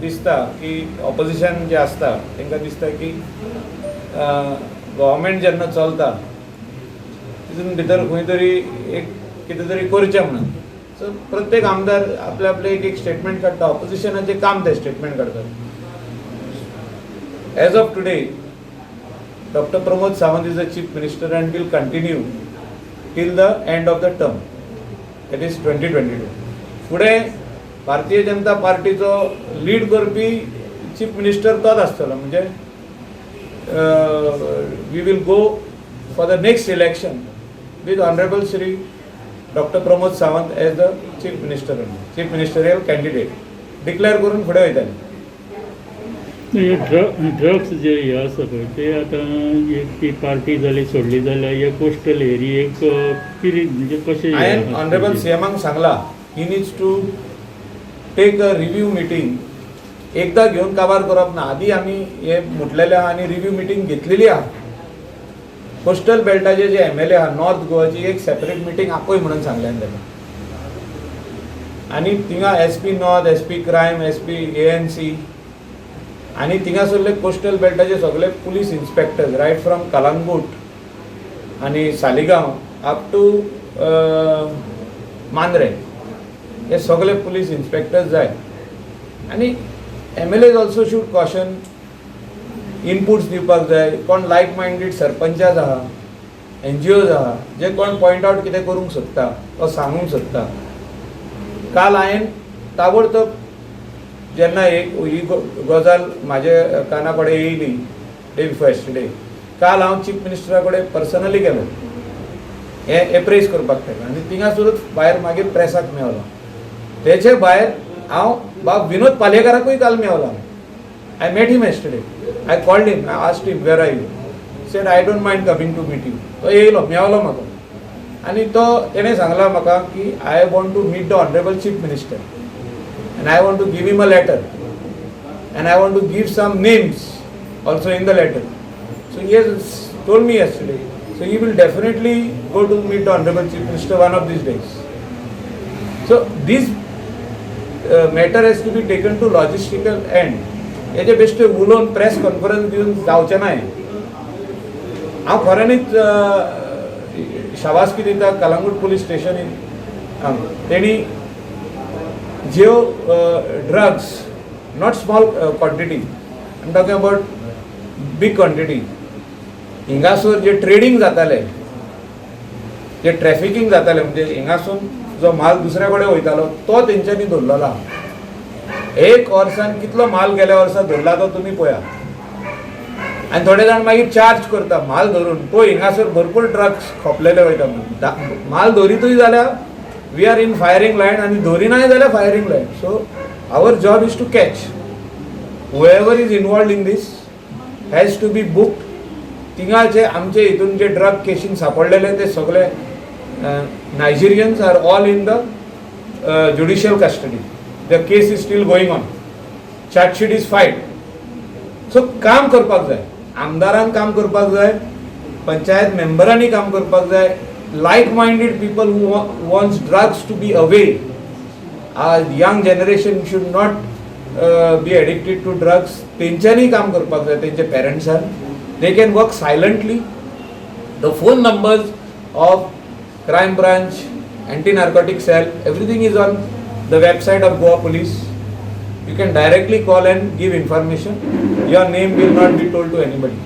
दिसता की ऑपोजिशन जे असता तांकां दिसता की गव्हर्मेंट जेन्ना चलता तितून भितर खंय तरी एक कितें तरी करचें म्हणून सो प्रत्येक आमदार आपले आपले एक स्टेटमेंट काडटा ऑपोजिशनाचें काम ते स्टेटमेंट काडतात. As of today doctor Pramod Sawant is the chief minister and will continue till the end of the term that is 2022. फुडें भारतीय जनता पार्टीचो लीड करपी चीफ मिनिस्टर तोच आसतलो. म्हणजे we will go for the next election with honourable Shri doctor Pramod Sawant as the chief ministerial candidate declare करून फुडें वयतले. Drugs जे हे आसा पळय ते आतां एक ती पार्टी जाली सोडली जाल्यार हे कोस्टल एरियेक पिरीयड म्हणजे कशें हांवें ऑनरेबल सीएमाक सांगला ही needs to take a review meeting एकदा घेवन काबार करप ना. आदी आमी हे म्हटलेले आहा आनी रिव्यू मिटींग घेतलेली आहा. कोस्टल बेल्टाचे जे MLA आहा नॉर्थ गोवाची एक सेपरेट मिटींग आपय म्हणून सांगल्यान ताका. आनी थिंगा SP north SP crime SP ANC आनी थिंगासरले कोस्टल बेल्टाचे सगळे police inspectors right from Calangute आनी सालिगांव अप टू मांद्रे हे सगळे पुलीस इन्स्पेक्टर्स जाय. आनी MLAs also should caution inputs दिवपाक जाय. कोण लायक मायंडेड सरपंचास आहा NGOs आहा जे कोण पॉयंट आउट कितें करूंक सोदता वा सांगूंक सोदता. काल हांवें ताबडतोब जेन्ना ही गजाल म्हाजे काना कडेन येयली डे बिफोर येस्टरडे काल हांव चीफ मिनिस्टरा कडेन पर्सनली गेलो हे एप्रेस करपाक ताका. आनी थिंगासरूच भायर मागीर प्रेसाक मेवलो. तेचे भायर हांव बाब विनोद पालेकराकूय काल मेवलो. I met him yesterday. I called him. I asked him where are you. Said I don't mind coming to meet you. तो येयलो मेवलो म्हाका आनी तो तेणें सांगला म्हाका की I want to meet the honourable chief minister and I want to give him a letter and I want to give some names also in the letter. So he has told me yesterday. So he will definitely go to meet the Honorable Chief Minister one of these days. So this matter has to be taken to logistical end. हेजे बेश्टे उलोवन press conference दिवन जावचें ना. हांव खऱ्यांनीच शाबासकी दिता कलंगूट पुलीस स्टेशनीन तेणी ज्यो drugs not small quantity I am talking about big quantity हिंगासून जे ट्रेडिंग जाताले जे ट्रॅफिकींग जाताले म्हणजे हिंगासून जो माल दुसऱ्या कडेन वयतालो तो तेंच्यांनी धरलेलो. एक वर्सान कितलो माल गेल्या वर्सा धरला तो तुमी पळया. आनी थोडे जाण मागीर चार्ज करता माल धरून पळय हिंगासर भरपूर ड्रग्स खोपलेले वयता. माल धरितूय जाल्यार we are in firing line and धोरिना जाल्यार firing line. So our job is to catch whoever is involved in this has to be booked. थिंगाचे आमचे हितून जे ड्रग केसीन सापडलेले ते सगळे Nigerians are all in the judicial custody. The case is still going on. Chargesheet is filed. So काम करपाक जाय. आमदारान काम करपाक जाय. पंचायत मेंबरांनी काम करपाक जाय. like-minded people who wants drugs to be away. Our young generation should not be addicted to drugs. तेंच्यांनी काम करपाक जाय. तेंचे पेरेंट्सान they can work silently. The phone numbers of crime branch, anti-narcotic cell, everything is on the website of Goa Police. You can directly call and give information. Your name will not be told to anybody.